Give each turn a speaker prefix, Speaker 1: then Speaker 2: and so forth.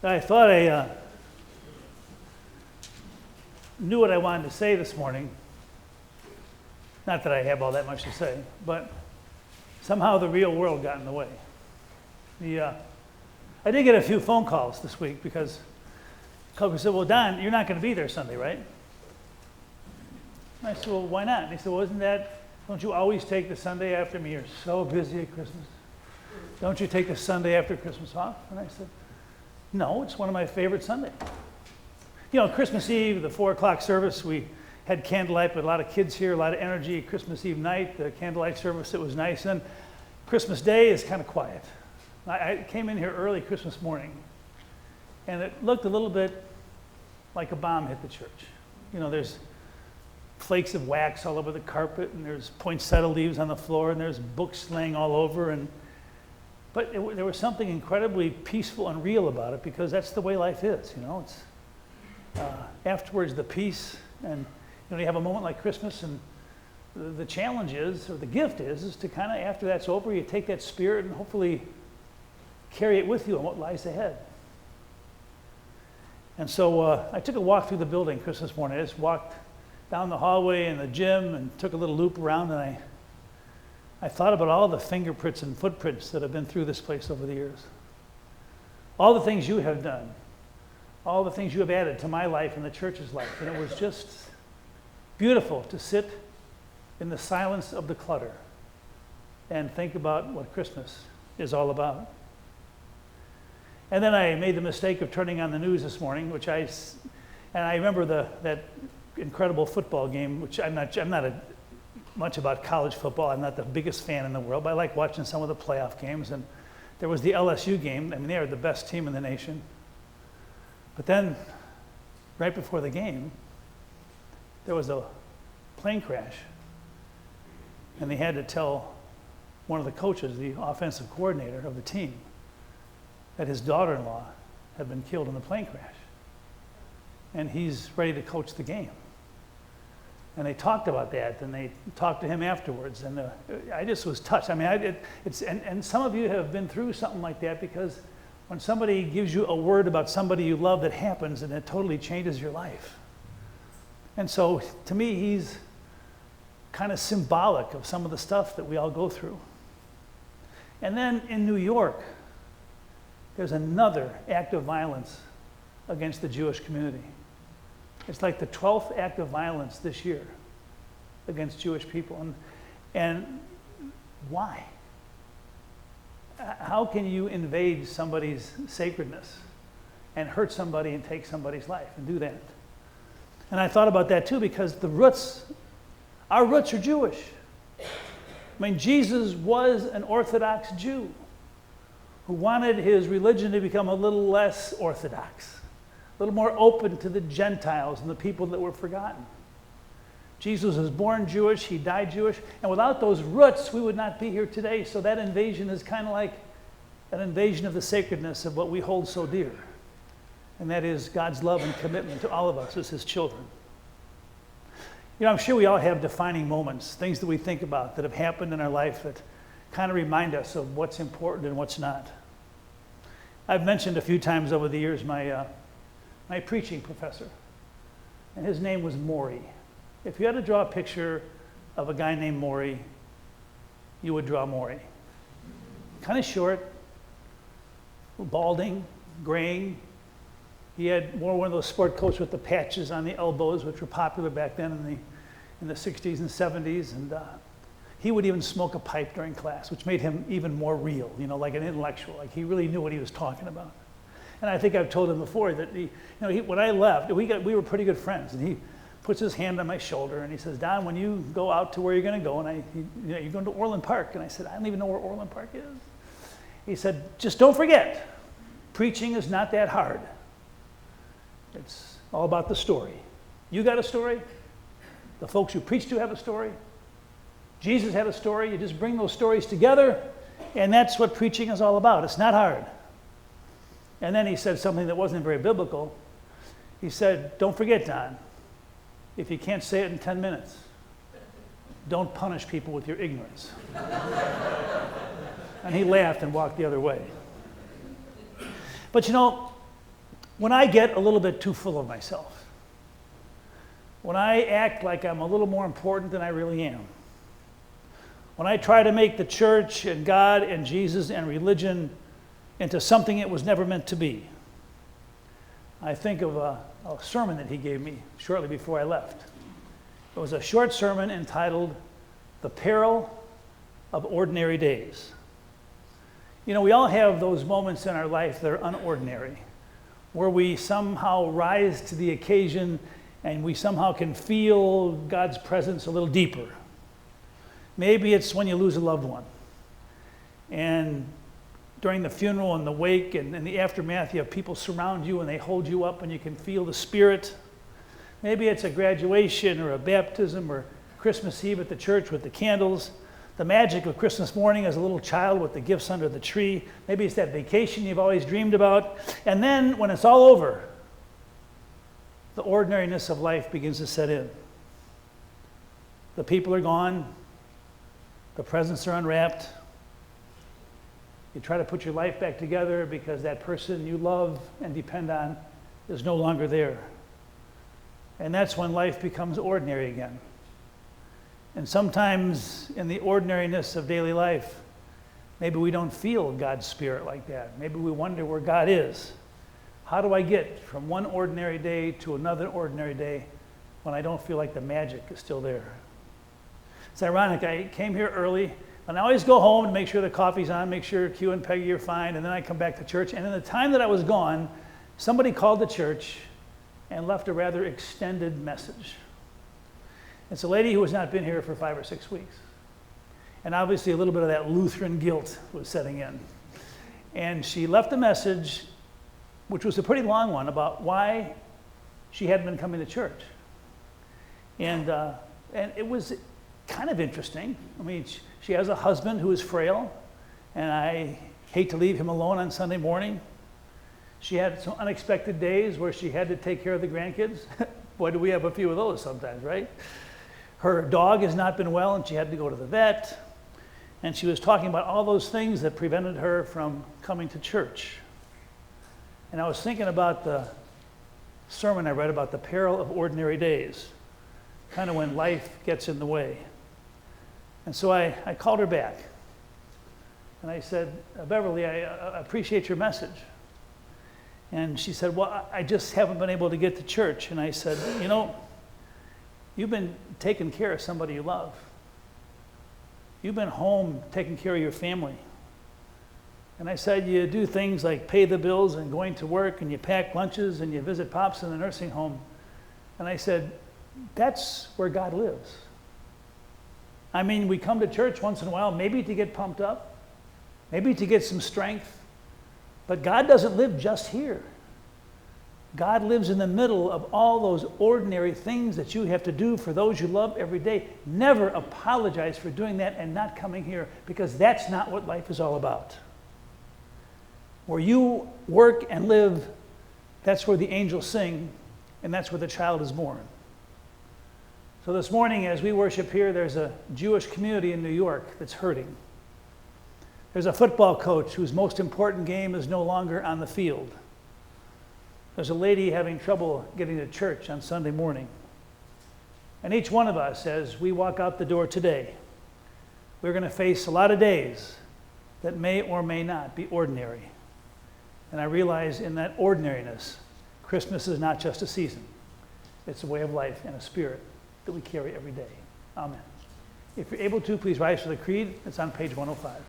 Speaker 1: I thought I knew what I wanted to say this morning. Not that I have all that much to say, but somehow the real world got in the way. I did get a few phone calls this week because a couple said, well, Don, you're not going to be there Sunday, right? And I said, well, why not? And he said, well, don't you always take the Sunday after? I mean, you're so busy at Christmas. Don't you take the Sunday after Christmas off? And I said, no, it's one of my favorite Sundays. You know, Christmas Eve, the 4 o'clock service, we had candlelight, but a lot of kids here, a lot of energy. Christmas Eve night, the candlelight service, it was nice. And Christmas Day is kind of quiet. I came in here early Christmas morning, and it looked a little bit like a bomb hit the church. You know, there's flakes of wax all over the carpet, and there's poinsettia leaves on the floor, and there's books laying all over. But there was something incredibly peaceful and real about it, because that's the way life is. You know, it's afterwards the peace, and you have a moment like Christmas, and the challenge is, or the gift is to kind of, after that's over, you take that spirit and hopefully carry it with you on what lies ahead. And so I took a walk through the building Christmas morning. I just walked down the hallway in the gym and took a little loop around, and I thought about all the fingerprints and footprints that have been through this place over the years. All the things you have done, all the things you have added to my life and the church's life. And it was just beautiful to sit in the silence of the clutter and think about what Christmas is all about. And then I made the mistake of turning on the news this morning, and I remember that incredible football game, which I'm not much about college football. I'm not the biggest fan in the world, but I like watching some of the playoff games. And there was the LSU game. I mean, they are the best team in the nation. But then, right before the game, there was a plane crash, and they had to tell one of the coaches, the offensive coordinator of the team, that his daughter-in-law had been killed in the plane crash, and he's ready to coach the game. And they talked about that, and they talked to him afterwards, and I just was touched. I mean, and some of you have been through something like that, because when somebody gives you a word about somebody you love that happens, and it totally changes your life. And so, to me, he's kind of symbolic of some of the stuff that we all go through. And then in New York, there's another act of violence against the Jewish community. It's like the 12th act of violence this year against Jewish people. And why? How can you invade somebody's sacredness and hurt somebody and take somebody's life and do that? And I thought about that too, because our roots are Jewish. I mean, Jesus was an Orthodox Jew who wanted his religion to become a little less orthodox, a little more open to the Gentiles and the people that were forgotten. Jesus was born Jewish, he died Jewish, and without those roots, we would not be here today. So that invasion is kind of like an invasion of the sacredness of what we hold so dear, and that is God's love and commitment to all of us as his children. You know, I'm sure we all have defining moments, things that we think about that have happened in our life that kind of remind us of what's important and what's not. I've mentioned a few times over the years my preaching professor, and his name was Maury. If you had to draw a picture of a guy named Maury, you would draw Maury. Kind of short, balding, graying. He wore one of those sport coats with the patches on the elbows, which were popular back then in the 60s and 70s. And he would even smoke a pipe during class, which made him even more real, you know, like an intellectual. Like he really knew what he was talking about. And I think I've told him before that when I left, we were pretty good friends, and he puts his hand on my shoulder and he says, Don, when you go out to where you're going to go, and you're going to Orland Park, and I said, I don't even know where Orland Park is. He said, just don't forget, preaching is not that hard. It's all about the story. You got a story. The folks you preach to have a story. Jesus had a story. You just bring those stories together, and that's what preaching is all about. It's not hard. And then he said something that wasn't very biblical. He said, don't forget, Don, if you can't say it in 10 minutes, don't punish people with your ignorance. And he laughed and walked the other way. But when I get a little bit too full of myself, when I act like I'm a little more important than I really am, when I try to make the church and God and Jesus and religion into something it was never meant to be. I think of a sermon that he gave me shortly before I left. It was a short sermon entitled, "The Peril of Ordinary Days." You know, we all have those moments in our life that are unordinary, where we somehow rise to the occasion and we somehow can feel God's presence a little deeper. Maybe it's when you lose a loved one. And during the funeral and the wake and in the aftermath, you have people surround you and they hold you up and you can feel the Spirit. Maybe it's a graduation or a baptism or Christmas Eve at the church with the candles. The magic of Christmas morning as a little child with the gifts under the tree. Maybe it's that vacation you've always dreamed about. And then when it's all over, the ordinariness of life begins to set in. The people are gone. The presents are unwrapped. You try to put your life back together because that person you love and depend on is no longer there. And that's when life becomes ordinary again. And sometimes in the ordinariness of daily life, maybe we don't feel God's Spirit like that. Maybe we wonder where God is. How do I get from one ordinary day to another ordinary day when I don't feel like the magic is still there? It's ironic, I came here early, and I always go home to make sure the coffee's on, make sure Q and Peggy are fine, and then I come back to church. And in the time that I was gone, somebody called the church and left a rather extended message. It's a lady who has not been here for 5 or 6 weeks. And obviously a little bit of that Lutheran guilt was setting in. And she left a message, which was a pretty long one, about why she hadn't been coming to church. And it was kind of interesting. I mean, she has a husband who is frail, and I hate to leave him alone on Sunday morning. She had some unexpected days where she had to take care of the grandkids. Boy, do we have a few of those sometimes, right? Her dog has not been well, and she had to go to the vet. And she was talking about all those things that prevented her from coming to church. And I was thinking about the sermon I read about the peril of ordinary days, kind of when life gets in the way. And so I called her back. And I said, "Beverly, I appreciate your message." And she said, "Well, I just haven't been able to get to church." And I said, "You know, you've been taking care of somebody you love. You've been home taking care of your family." And I said, "You do things like pay the bills and going to work, and you pack lunches, and you visit Pops in the nursing home." And I said, "That's where God lives." I mean, we come to church once in a while, maybe to get pumped up, maybe to get some strength, but God doesn't live just here. God lives in the middle of all those ordinary things that you have to do for those you love every day. Never apologize for doing that and not coming here, because that's not what life is all about. Where you work and live, that's where the angels sing, and that's where the child is born. So this morning, as we worship here, there's a Jewish community in New York that's hurting. There's a football coach whose most important game is no longer on the field. There's a lady having trouble getting to church on Sunday morning. And each one of us, as we walk out the door today, we're going to face a lot of days that may or may not be ordinary. And I realize in that ordinariness, Christmas is not just a season. It's a way of life and a spirit that we carry every day. Amen. If you're able to, please rise for the creed. It's on page 105.